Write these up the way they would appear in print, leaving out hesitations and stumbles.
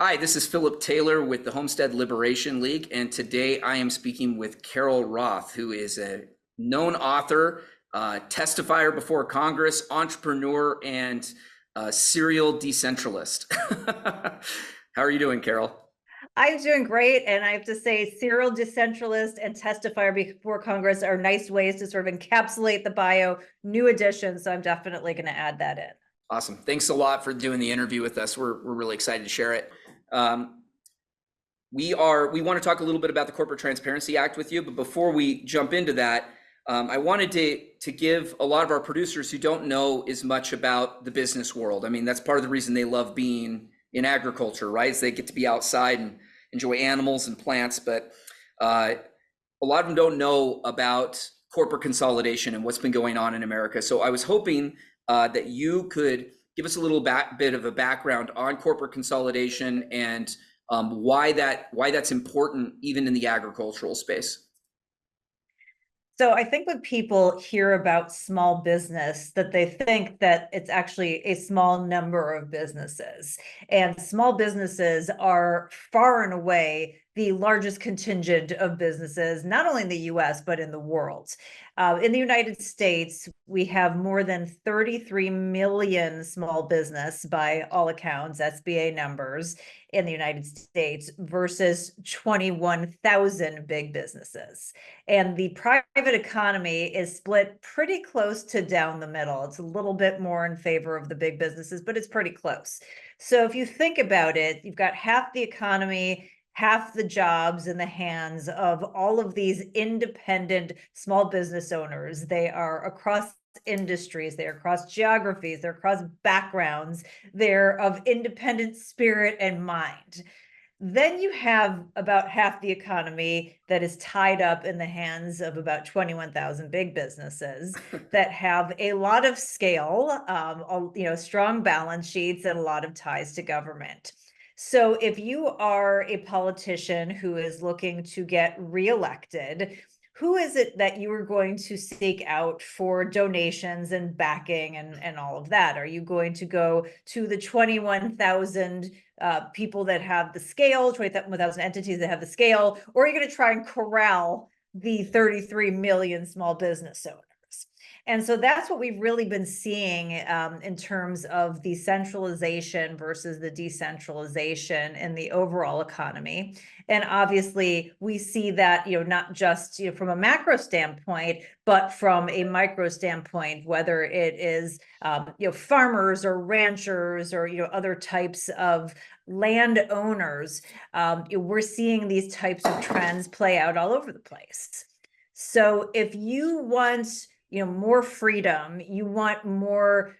Hi, this is Phillip Taylor with the Homestead Liberation League, and today I am speaking with Carol Roth, who is a known author, testifier before Congress, entrepreneur, and serial decentralist. How are you doing, Carol? I'm doing great. And I have to say, serial decentralist and testifier before Congress are nice ways to sort of encapsulate the bio, new additions. So I'm definitely going to add that in. Awesome. Thanks a lot for doing the interview with us. We're really excited to share it. Um, we want to talk a little bit about the Corporate Transparency Act with you, but before we jump into that, I wanted to give a lot of our producers who don't know as much about the business world. I mean, that's part of the reason they love being in agriculture, right? Is they get to be outside and enjoy animals and plants, but a lot of them don't know about corporate consolidation and what's been going on in America. So I was hoping that you could give us a little bit of a background on corporate consolidation and why that's important even in the agricultural space. So I think when people hear about small business, that they think that it's actually a small number of businesses. And small businesses are far and away the largest contingent of businesses, not only in the US, but in the world. In the United States, we have more than 33 million small business by all accounts, SBA numbers in the United States versus 21,000 big businesses. And the private economy is split pretty close to down the middle. It's a little bit more in favor of the big businesses, but it's pretty close. So if you think about it, you've got half the economy, half the jobs in the hands of all of these independent small business owners. They are across industries, they're across geographies, they're across backgrounds, they're of independent spirit and mind. Then you have about half the economy that is tied up in the hands of about 21,000 big businesses that have a lot of scale, strong balance sheets and a lot of ties to government. So if you are a politician who is looking to get reelected, who is it that you are going to seek out for donations and backing and all of that? Are you going to go to the 21,000 people that have the scale, 21,000 entities that have the scale, or are you going to try and corral the 33 million small business owners? And so that's what we've really been seeing in terms of the centralization versus the decentralization in the overall economy. And obviously, we see that not just from a macro standpoint, but from a micro standpoint, whether it is farmers or ranchers or other types of landowners, we're seeing these types of trends play out all over the place. So if you want more freedom, you want more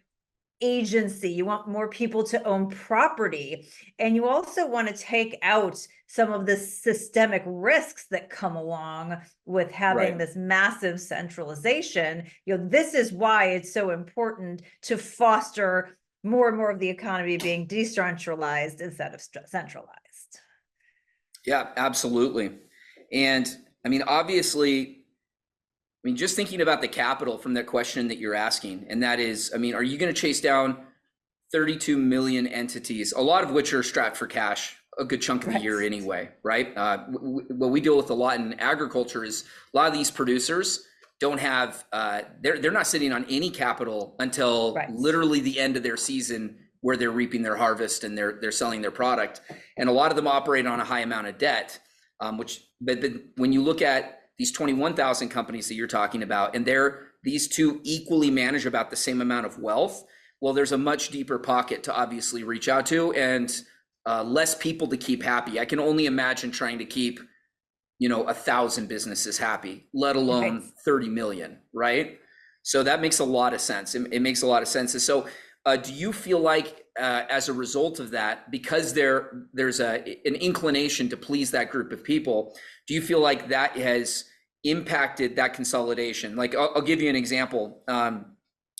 agency, you want more people to own property, and you also want to take out some of the systemic risks that come along with having Right. this massive centralization. This is why it's so important to foster more and more of the economy being decentralized instead of centralized. Yeah, absolutely. And I mean, obviously, just thinking about the capital from that question that you're asking, and that is, I mean, are you going to chase down 32 million entities, a lot of which are strapped for cash a good chunk of the year Right. anyway, right? What we deal with a lot in agriculture is a lot of these producers don't have, they're not sitting on any capital until Right. literally the end of their season where they're reaping their harvest and they're selling their product. And a lot of them operate on a high amount of debt, but when you look at these 21,000 companies that you're talking about, and these two equally manage about the same amount of wealth, well, there's a much deeper pocket to obviously reach out to and less people to keep happy. I can only imagine trying to keep, 1,000 businesses happy, let alone Right. 30 million, right? So that makes a lot of sense. It makes a lot of sense. So do you feel like as a result of that, because there's an inclination to please that group of people, do you feel like that has impacted that consolidation? Like I'll give you an example.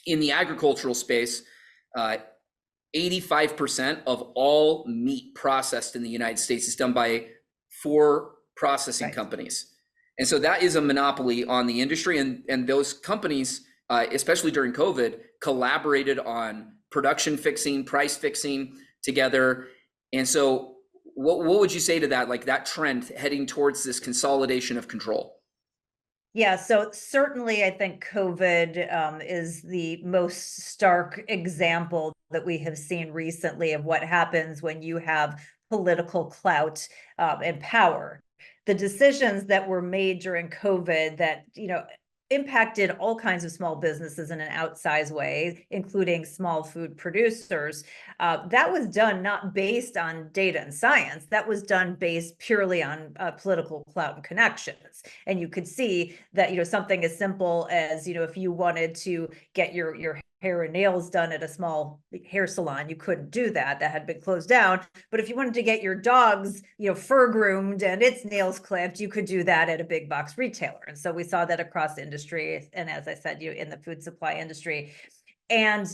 In the agricultural space, 85% of all meat processed in the United States is done by 4 processing companies. And so that is a monopoly on the industry. And those companies, especially during COVID, collaborated on production fixing, price fixing together. And so what would you say to that, like that trend heading towards this consolidation of control? Yeah, so certainly I think COVID is the most stark example that we have seen recently of what happens when you have political clout and power. The decisions that were made during COVID that, impacted all kinds of small businesses in an outsized way, including small food producers. That was done not based on data and science. That was done based purely on political clout and connections. And you could see that, something as simple as, if you wanted to get your hair and nails done at a small hair salon, you couldn't do that. That had been closed down. But if you wanted to get your dog's, fur groomed and its nails clipped, you could do that at a big box retailer. And so we saw that across the industry. And as I said, in the food supply industry. And,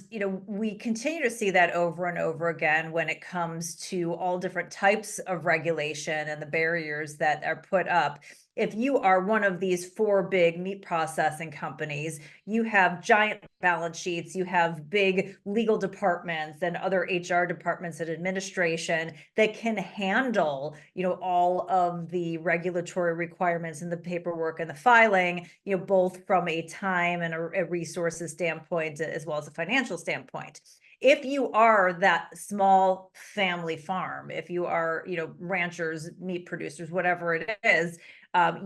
we continue to see that over and over again when it comes to all different types of regulation and the barriers that are put up. If you are one of these four big meat processing companies, you have giant balance sheets, you have big legal departments and other HR departments and administration that can handle, all of the regulatory requirements and the paperwork and the filing, both from a time and a resources standpoint, as well as a financial standpoint. If you are that small family farm, if you are, ranchers, meat producers, whatever it is,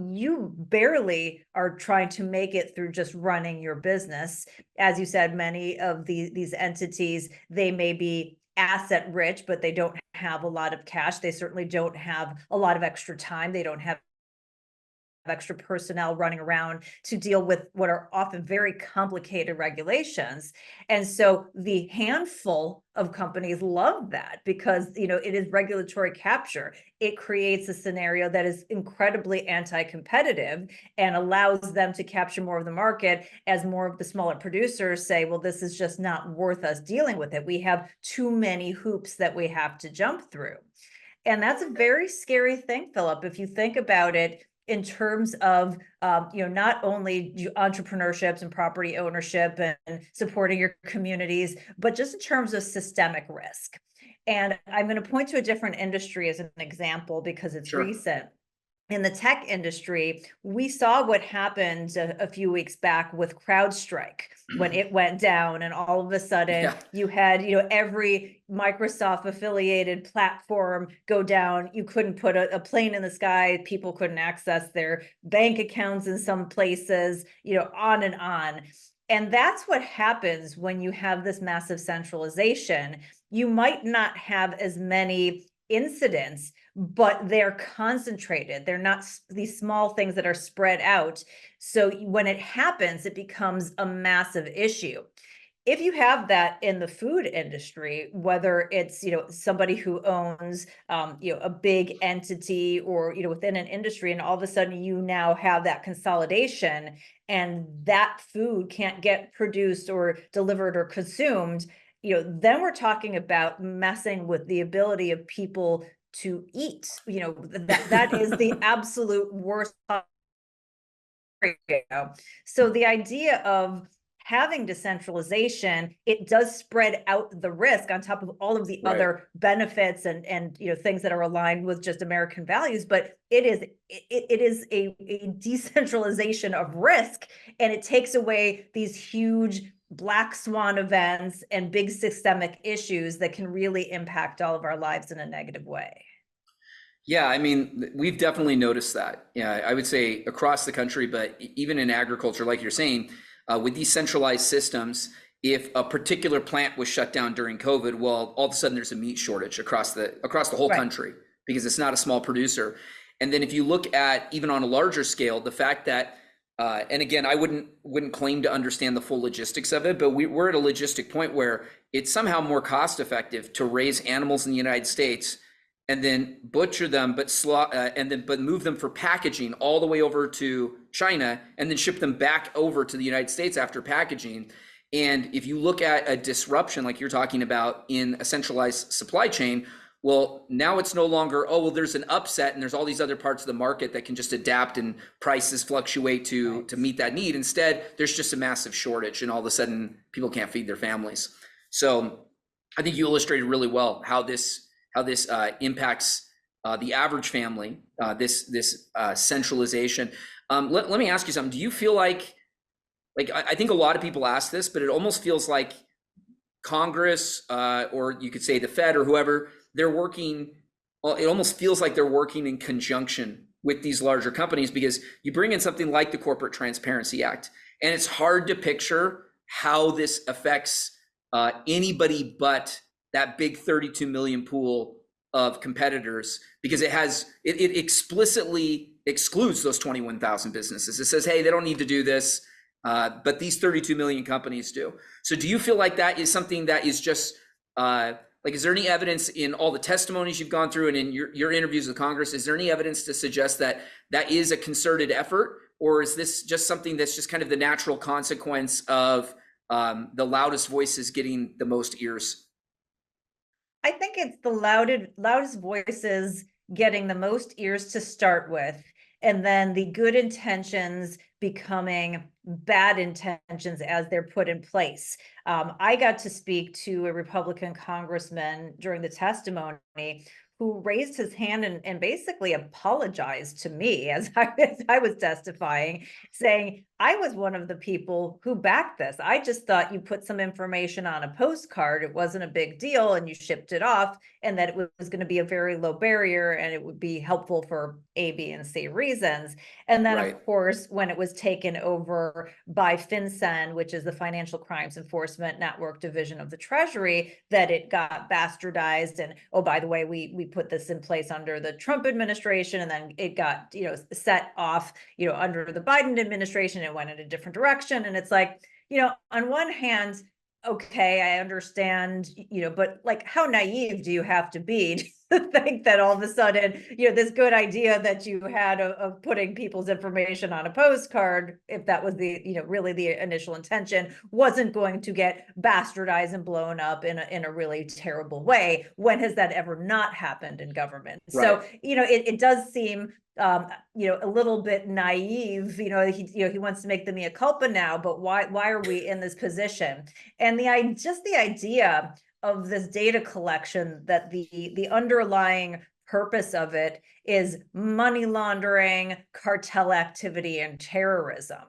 you barely are trying to make it through just running your business. As you said, many of these entities, they may be asset rich, but they don't have a lot of cash. They certainly don't have a lot of extra time. They don't have extra personnel running around to deal with what are often very complicated regulations. And so the handful of companies love that because, it is regulatory capture. It creates a scenario that is incredibly anti-competitive and allows them to capture more of the market as more of the smaller producers say, well, this is just not worth us dealing with it. We have too many hoops that we have to jump through. And that's a very scary thing, Philip, if you think about it in terms of, not only entrepreneurships and property ownership and supporting your communities, but just in terms of systemic risk. And I'm going to point to a different industry as an example because it's Sure. recent. In the tech industry, we saw what happened a few weeks back with CrowdStrike when it went down, and all of a sudden you had, every Microsoft affiliated platform go down. You couldn't put a plane in the sky. People couldn't access their bank accounts in some places, on and on. And that's what happens when you have this massive centralization. You might not have as many incidents, but they're concentrated. They're not these small things that are spread out. So when it happens, it becomes a massive issue. If you have that in the food industry, whether it's, somebody who owns, a big entity or, within an industry, and all of a sudden you now have that consolidation and that food can't get produced or delivered or consumed, then we're talking about messing with the ability of people to eat. That is the absolute worst. So the idea of having decentralization, it does spread out the risk on top of all of the other benefits and things that are aligned with just American values. But it is a decentralization of risk, and it takes away these huge black swan events and big systemic issues that can really impact all of our lives in a negative way. Yeah, I mean, we've definitely noticed that. Yeah, I would say across the country, but even in agriculture, like you're saying, with these centralized systems, if a particular plant was shut down during COVID, well, all of a sudden there's a meat shortage across the whole country because it's not a small producer. And then if you look at even on a larger scale, the fact that and again, I wouldn't claim to understand the full logistics of it, but we're at a logistic point where it's somehow more cost effective to raise animals in the United States and then butcher them, but move them for packaging all the way over to China and then ship them back over to the United States after packaging. And if you look at a disruption like you're talking about in a centralized supply chain, well, now it's no longer, oh, well, there's an upset and there's all these other parts of the market that can just adapt and prices fluctuate to meet that need. Instead, there's just a massive shortage and all of a sudden people can't feed their families. So I think you illustrated really well how this impacts the average family, this centralization. Let me ask you something. Do you feel like I think a lot of people ask this, but it almost feels like Congress, or you could say the Fed or whoever, they're working, well, it almost feels like they're working in conjunction with these larger companies, because you bring in something like the Corporate Transparency Act, and it's hard to picture how this affects anybody but that big 32 million pool of competitors, because it explicitly excludes those 21,000 businesses. It says, hey, they don't need to do this, but these 32 million companies do. So do you feel like that is something that is just is there any evidence in all the testimonies you've gone through and in your interviews with Congress, is there any evidence to suggest that that is a concerted effort, or is this just something that's just kind of the natural consequence of the loudest voices getting the most ears? I think it's the loudest voices getting the most ears to start with, and then the good intentions becoming bad intentions as they're put in place. I got to speak to a Republican congressman during the testimony who raised his hand and basically apologized to me as I was testifying, saying, I was one of the people who backed this. I just thought you put some information on a postcard. It wasn't a big deal and you shipped it off, and that it was going to be a very low barrier and it would be helpful for A, B, and C reasons. And then, Right. of course, when it was taken over by FinCEN, which is the Financial Crimes Enforcement Network division of the Treasury, that it got bastardized. And, oh, by the way, we put this in place under the Trump administration, and then it got, set off, under the Biden administration. It went in a different direction. And it's like, on one hand, okay, I understand, but like, how naive do you have to be to think that all of a sudden, this good idea that you had of putting people's information on a postcard, if that was the, really the initial intention, wasn't going to get bastardized and blown up in a really terrible way? When has that ever not happened in government? Right. So, it does seem a little bit naive. He wants to make the mea culpa now, but why are we in this position? And the idea of this data collection, that the underlying purpose of it is money laundering, cartel activity, and terrorism.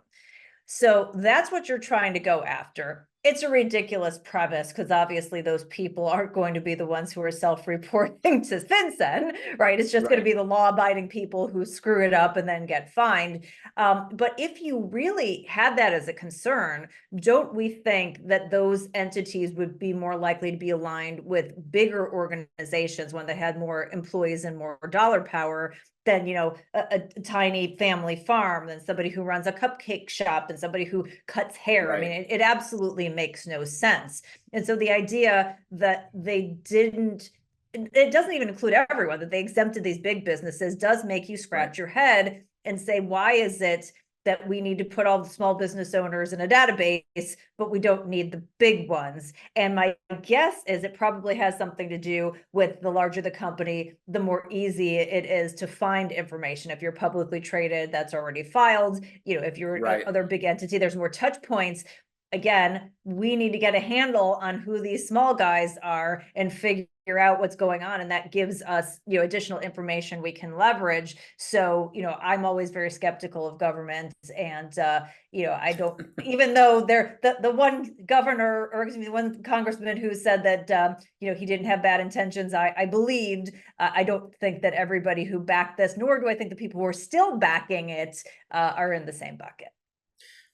So that's what you're trying to go after. It's a ridiculous premise, because obviously those people aren't going to be the ones who are self-reporting to FinCEN, right? It's just going to be the law-abiding people who screw it up and then get fined. But if you really had that as a concern, don't we think that those entities would be more likely to be aligned with bigger organizations when they had more employees and more dollar power than, a tiny family farm, than somebody who runs a cupcake shop and somebody who cuts hair? Right. I mean, it absolutely makes no sense. And so the idea that they didn't, it doesn't even include everyone, that they exempted these big businesses, does make you scratch your head and say, why is it that we need to put all the small business owners in a database, but we don't need the big ones? And my guess is it probably has something to do with the larger the company, the more easy it is to find information. If you're publicly traded, that's already filed. If you're another big entity, there's more touch points. Again, we need to get a handle on who these small guys are and figure out what's going on, and that gives us additional information we can leverage. So I'm always very skeptical of government, and I don't, even though they're the one governor, or excuse me, the one congressman who said that he didn't have bad intentions, I believed. I don't think that everybody who backed this, nor do I think the people who are still backing it are in the same bucket.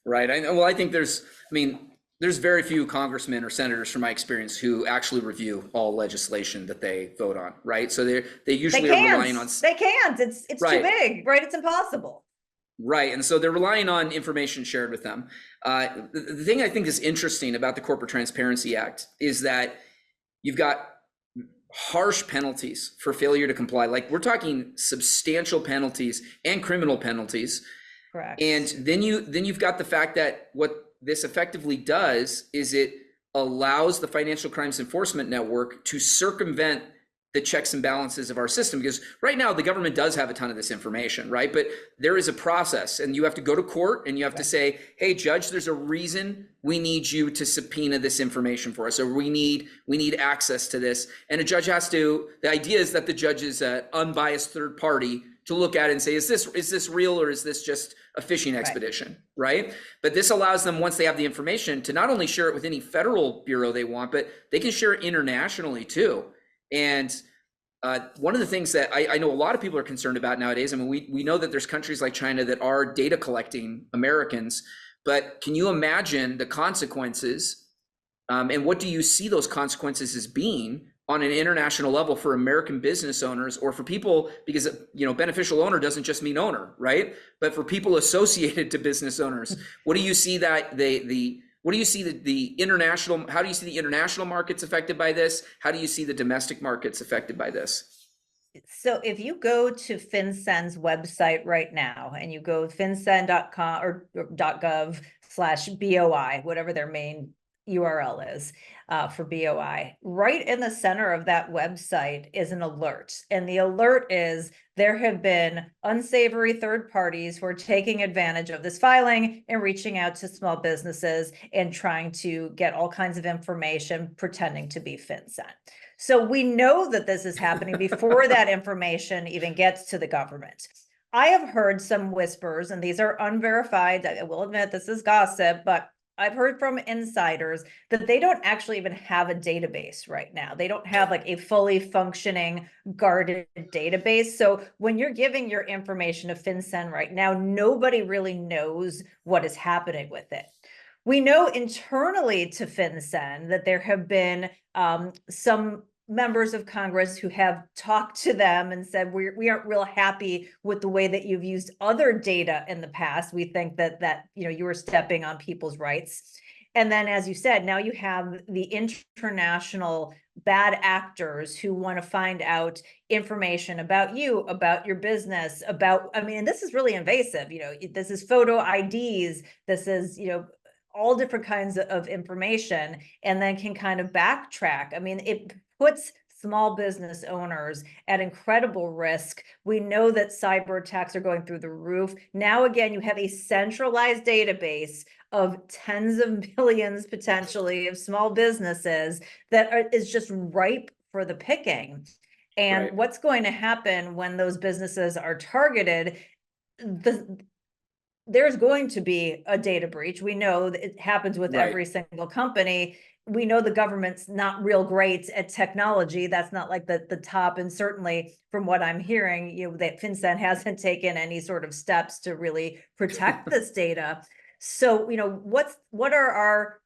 Right. I think there's very few congressmen or senators, from my experience, who actually review all legislation that they vote on. Right. So they usually are relying on. They can't. It's too big. Right. It's impossible. Right. And so they're relying on information shared with them. The thing I think is interesting about the Corporate Transparency Act is that you've got harsh penalties for failure to comply. Like, we're talking substantial penalties and criminal penalties. Correct. And then you've got the fact that what this effectively does is it allows the Financial Crimes Enforcement Network to circumvent the checks and balances of our system, because right now the government does have a ton of this information, right? But there is a process, and you have to go to court and you have to say, hey, judge, there's a reason we need you to subpoena this information for us, or we need access to this. And a judge has to, the idea is that the judge is an unbiased third party to look at it and say, is this real, or is this just a fishing expedition, right? But this allows them, once they have the information, to not only share it with any federal bureau they want, but they can share it internationally too. And one of the things that I know a lot of people are concerned about nowadays, I mean, we know that there's countries like China that are data collecting Americans, but can you imagine the consequences? And what do you see those consequences as being on an international level for American business owners, or for people, because, you know, beneficial owner doesn't just mean owner, right? But for people associated to business owners, what do you see that what do you see the international, how do you see the international markets affected by this? How do you see the domestic markets affected by this? So if you go to FinCEN's website right now, and you go fincen.com or .gov/BOI, whatever their main URL is for BOI, right in the center of that website is an alert. And the alert is, there have been unsavory third parties who are taking advantage of this filing and reaching out to small businesses and trying to get all kinds of information pretending to be FinCEN. So we know that this is happening before that information even gets to the government. I have heard some whispers, and these are unverified. I will admit this is gossip, but I've heard from insiders that they don't actually even have a database right now. They don't have like a fully functioning, guarded database. So when you're giving your information to FinCEN right now, nobody really knows what is happening with it. We know internally to FinCEN that there have been some members of Congress who have talked to them and said, we aren't real happy with the way that you've used other data in the past. We think that you were stepping on people's rights. And then, as you said, now you have the international bad actors who want to find out information about you, about your business, I mean, this is really invasive. This is photo IDs. This is, all different kinds of information, and then can kind of backtrack. I mean, it puts small business owners at incredible risk. We know that cyber attacks are going through the roof. Now, again, you have a centralized database of tens of millions potentially of small businesses that is just ripe for the picking. And Right. what's going to happen when those businesses are targeted? There's going to be a data breach. We know that it happens with Right. every single company. We know the government's not real great at technology. That's not like the top. And certainly from what I'm hearing, that FinCEN hasn't taken any sort of steps to really protect this data. So, what are our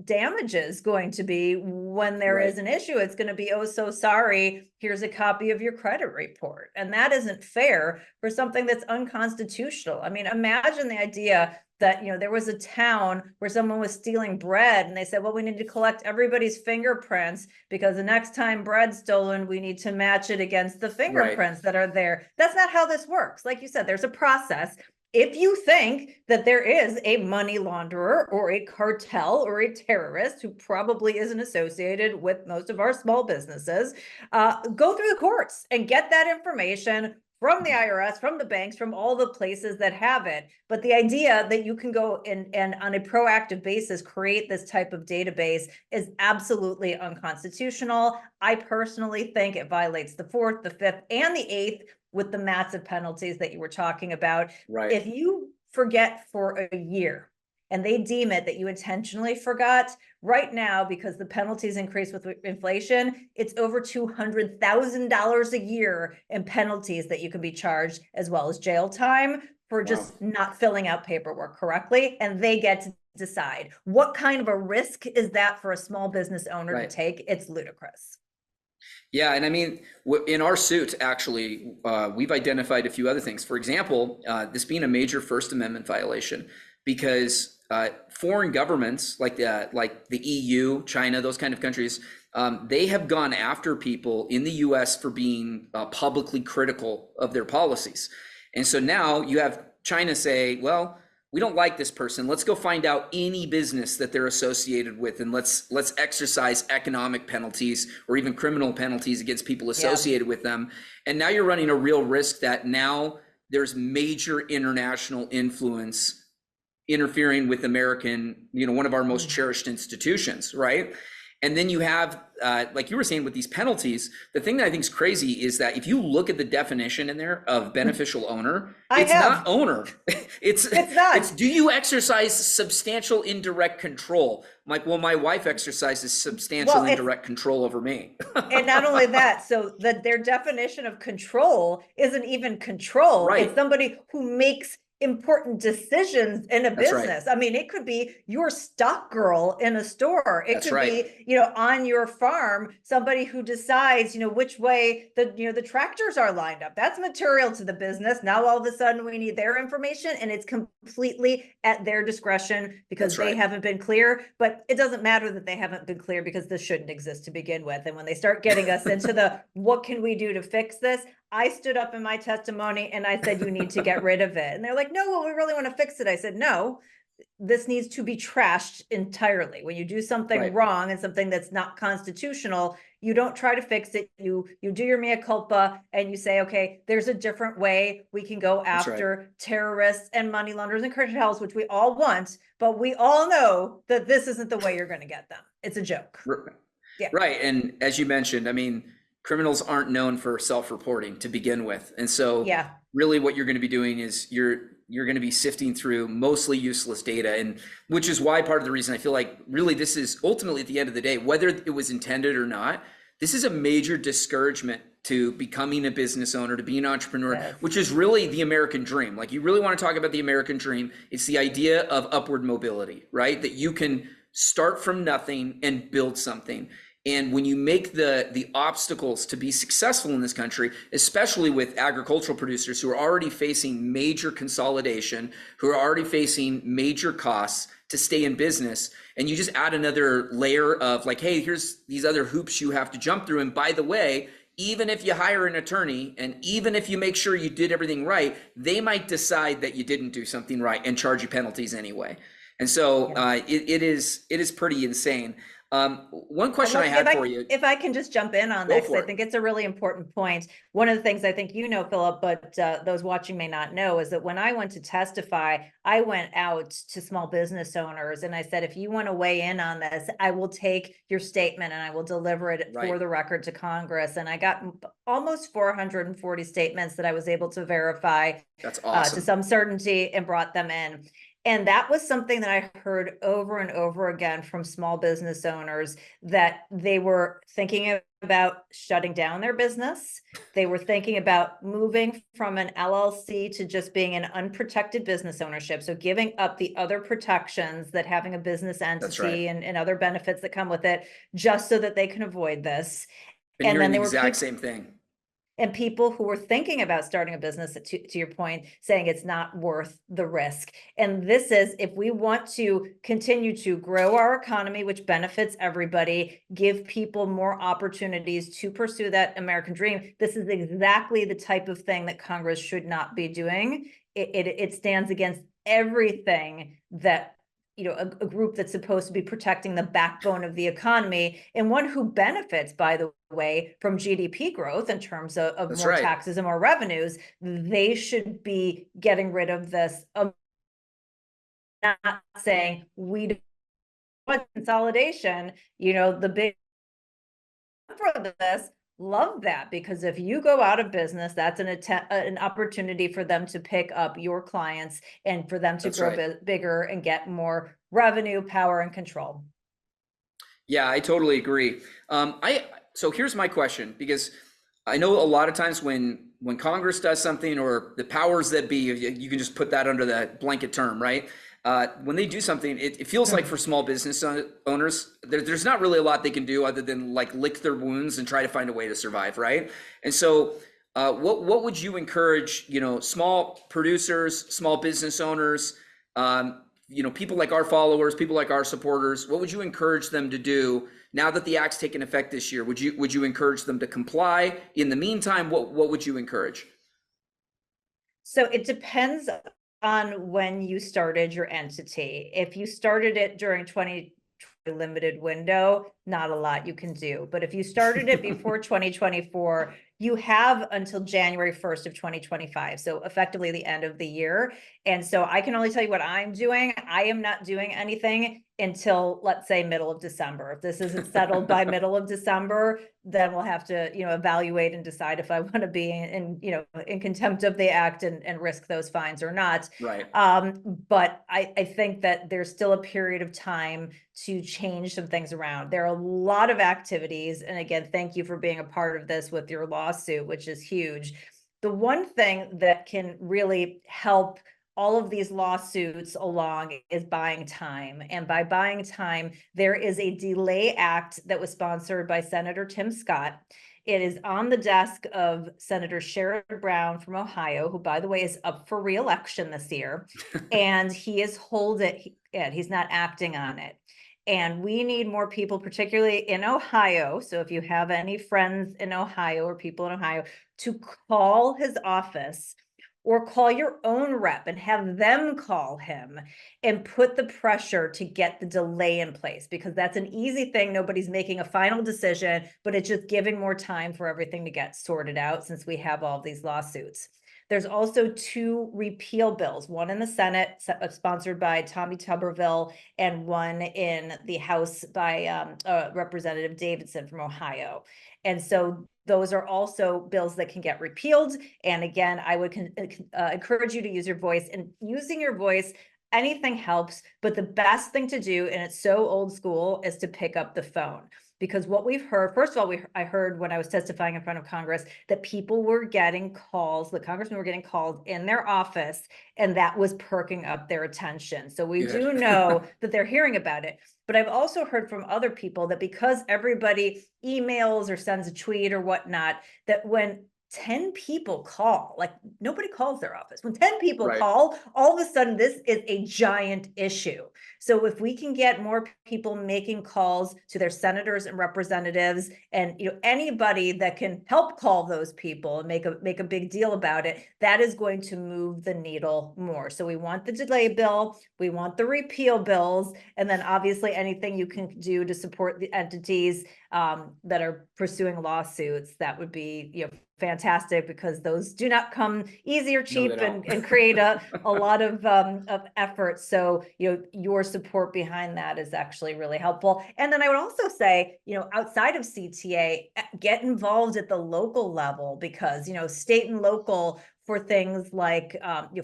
damages going to be when there is an issue? It's going to be, oh, so sorry, here's a copy of your credit report. And that isn't fair for something that's unconstitutional. I mean, imagine the idea that, there was a town where someone was stealing bread, and they said, well, we need to collect everybody's fingerprints, because the next time bread's stolen, we need to match it against the fingerprints that are there. That's not how this works. Like you said, there's a process. If you think that there is a money launderer or a cartel or a terrorist who probably isn't associated with most of our small businesses, go through the courts and get that information from the IRS, from the banks, from all the places that have it. But the idea that you can go and on a proactive basis create this type of database is absolutely unconstitutional. I personally think it violates the 4th, the 5th, and the 8th, with the massive penalties that you were talking about. Right. If you forget for a year and they deem it that you intentionally forgot, right now, because the penalties increase with inflation, it's over $200,000 a year in penalties that you can be charged, as well as jail time for just not filling out paperwork correctly. And they get to decide. What kind of a risk is that for a small business owner to take? It's ludicrous. Yeah, and I mean, in our suit, actually, we've identified a few other things. For example, this being a major First Amendment violation, because foreign governments like the EU, China, those kind of countries, they have gone after people in the US for being publicly critical of their policies. And so now you have China say, well, we don't like this person. Let's go find out any business that they're associated with, and let's exercise economic penalties or even criminal penalties against people associated with them. And now you're running a real risk that now there's major international influence interfering with American, one of our most cherished institutions, right? And then you have, like you were saying with these penalties, the thing that I think is crazy is that if you look at the definition in there of beneficial owner, it's not owner. It's not. It's do you exercise substantial indirect control? I'm like, well, my wife exercises substantial indirect control over me. And not only that, so their definition of control isn't even control. Right. It's somebody who makes important decisions in a That's right. business. I mean, it could be your stock girl in a store. It That's could right. be, on your farm, somebody who decides, which way the tractors are lined up. That's material to the business. Now, all of a sudden we need their information, and it's completely at their discretion because That's right. they haven't been clear. But it doesn't matter that they haven't been clear because this shouldn't exist to begin with. And when they start getting us into the, what can we do to fix this? I stood up in my testimony and I said, you need to get rid of it. And they're like, no, well, we really want to fix it. I said, no, this needs to be trashed entirely. When you do something wrong and something that's not constitutional, you don't try to fix it. You do your mea culpa and you say, okay, there's a different way we can go after terrorists and money launderers and cartels, which we all want, but we all know that this isn't the way you're going to get them. It's a joke. Yeah. Right. And as you mentioned, I mean, criminals aren't known for self-reporting to begin with. And so really what you're going to be doing is you're going to be sifting through mostly useless data, and which is why part of the reason I feel like really this is ultimately at the end of the day, whether it was intended or not, this is a major discouragement to becoming a business owner, to be an entrepreneur, which is really the American dream. Like, you really want to talk about the American dream. It's the idea of upward mobility, right? That you can start from nothing and build something. And when you make the obstacles to be successful in this country, especially with agricultural producers who are already facing major consolidation, who are already facing major costs to stay in business, and you just add another layer of like, hey, here's these other hoops you have to jump through. And by the way, even if you hire an attorney and even if you make sure you did everything right, they might decide that you didn't do something right and charge you penalties anyway. And so it is pretty insane. One question I had for you. If I can just jump in on that, because I think it's a really important point. One of the things I think Philip, but those watching may not know, is that when I went to testify, I went out to small business owners and I said, if you want to weigh in on this, I will take your statement and I will deliver it for the record to Congress. And I got almost 440 statements that I was able to verify. That's awesome. To some certainty, and brought them in. And that was something that I heard over and over again from small business owners, that they were thinking about shutting down their business. They were thinking about moving from an LLC to just being an unprotected business ownership. So giving up the other protections that having a business entity and other benefits that come with it, just so that they can avoid this. And then the exact same thing. And people who were thinking about starting a business, to your point, saying it's not worth the risk. And this is, if we want to continue to grow our economy, which benefits everybody, give people more opportunities to pursue that American dream, this is exactly the type of thing that Congress should not be doing. It stands against everything that a group that's supposed to be protecting the backbone of the economy, and one who benefits, by the way, from GDP growth in terms of more taxes and more revenues. They should be getting rid of this. Not saying we don't want consolidation, the big for this. Love that, because if you go out of business, that's an opportunity for them to pick up your clients and for them to grow bigger and get more revenue, power, and control. Yeah, I totally agree. So here's my question, because I know a lot of times when Congress does something, or the powers that be, you can just put that under that blanket term, right? When they do something, it feels like for small business owners, there's not really a lot they can do other than like lick their wounds and try to find a way to survive, right? And so what would you encourage, small producers, small business owners, people like our followers, people like our supporters, what would you encourage them to do now that the act's taken effect this year? Would you encourage them to comply? In the meantime, what would you encourage? So it depends on when you started your entity. If you started it during 20 limited window, not a lot you can do. But if you started it before 2024, you have until January 1st of 2025. So effectively the end of the year. And so I can only tell you what I'm doing. I am not doing anything until, let's say, middle of December. If this isn't settled by middle of December, then we'll have to, evaluate and decide if I want to be in contempt of the act and risk those fines or not. Right. But I think that there's still a period of time to change some things around. There are a lot of activities. And again, thank you for being a part of this with your lawsuit, which is huge. The one thing that can really help all of these lawsuits along is buying time. And by buying time, there is a delay act that was sponsored by Senator Tim Scott. It is on the desk of Senator Sherrod Brown from Ohio, who, by the way, is up for re-election this year. And he is he's not acting on it. And we need more people, particularly in Ohio. So if you have any friends in Ohio or people in Ohio, to call his office or call your own rep and have them call him and put the pressure to get the delay in place, because that's an easy thing. Nobody's making a final decision, but it's just giving more time for everything to get sorted out since we have all these lawsuits. There's also 2 repeal bills, one in the Senate sponsored by Tommy Tuberville and one in the House by Representative Davidson from Ohio. And so those are also bills that can get repealed. And again, I would encourage you to use your voice, and using your voice, anything helps. But the best thing to do, and it's so old school, is to pick up the phone. Because what we've heard, first of all, I heard when I was testifying in front of Congress that people were getting calls, the congressmen were getting called in their office, and that was perking up their attention. So we do know that they're hearing about it. But I've also heard from other people that because everybody emails or sends a tweet or whatnot, that when 10 people call, like nobody calls their office. When 10 people call, all of a sudden this is a giant issue. So if we can get more people making calls to their senators and representatives, and anybody that can help call those people and make a big deal about it, that is going to move the needle more. So we want the delay bill, we want the repeal bills, and then obviously anything you can do to support the entities that are pursuing lawsuits, that would be fantastic, because those do not come easy or cheap, and create a lot of effort. So your support behind that is actually really helpful. And then I would also say, outside of CTA, get involved at the local level, because state and local, for things like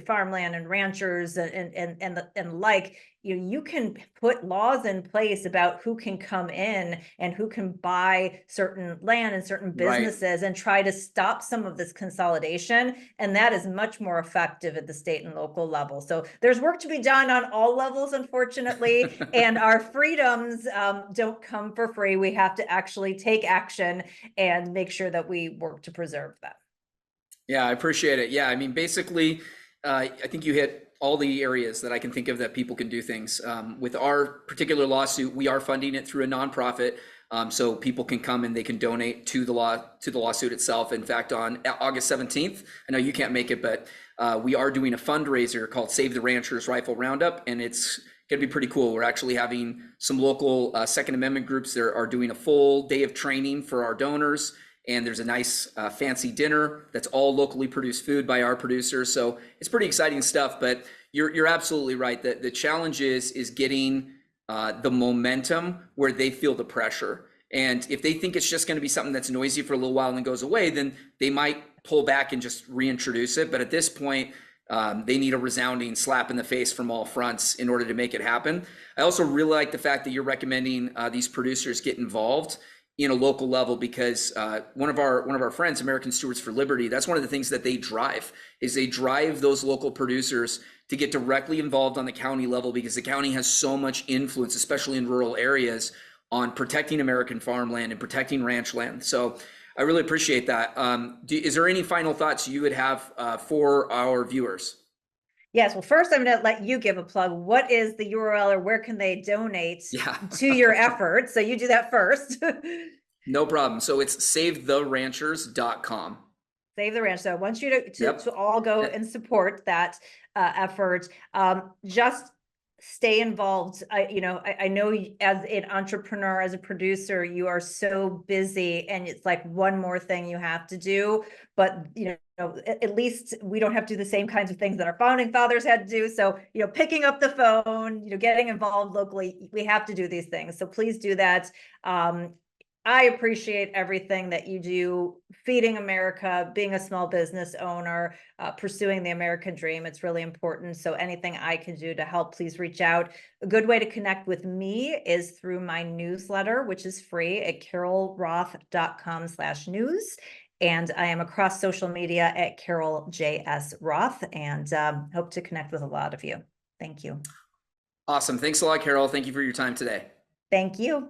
farmland and ranchers and like, you can put laws in place about who can come in and who can buy certain land and certain businesses, and try to stop some of this consolidation. And that is much more effective at the state and local level. So there's work to be done on all levels, unfortunately, and our freedoms don't come for free. We have to actually take action and make sure that we work to preserve them. Yeah, I appreciate it. Yeah, I mean, basically, I think you hit all the areas that I can think of that people can do things. With our particular lawsuit, we are funding it through a nonprofit, so people can come and they can donate to the lawsuit itself. In fact, on August 17th, I know you can't make it, but we are doing a fundraiser called Save the Ranchers Rifle Roundup, and it's going to be pretty cool. We're actually having some local Second Amendment groups that are doing a full day of training for our donors. And there's a nice fancy dinner that's all locally produced food by our producers. So it's pretty exciting stuff, but you're absolutely right. The challenge is getting the momentum where they feel the pressure. And if they think it's just going to be something that's noisy for a little while and goes away, then they might pull back and just reintroduce it. But at this point, they need a resounding slap in the face from all fronts in order to make it happen. I also really like the fact that you're recommending these producers get involved in a local level, because one of our friends, American Stewards for Liberty, that's one of the things that they drive those local producers to get directly involved on the county level, because the county has so much influence, especially in rural areas, on protecting American farmland and protecting ranch land. So I really appreciate that. Is there any final thoughts you would have for our viewers? Yes. Well, first, I'm going to let you give a plug. What is the URL, or where can they donate to your efforts? So you do that first. No problem. So it's savetheranchers.com. Save the ranch. So I want you Yep. to all go and support that effort. Just stay involved. I know as an entrepreneur, as a producer, you are so busy and it's like one more thing you have to do. But, at least we don't have to do the same kinds of things that our founding fathers had to do. So, picking up the phone, getting involved locally, we have to do these things. So please do that. I appreciate everything that you do, feeding America, being a small business owner, pursuing the American dream. It's really important. So anything I can do to help, please reach out. A good way to connect with me is through my newsletter, which is free at carolroth.com/news. And I am across social media at Carol JS Roth, and hope to connect with a lot of you. Thank you. Awesome. Thanks a lot, Carol. Thank you for your time today. Thank you.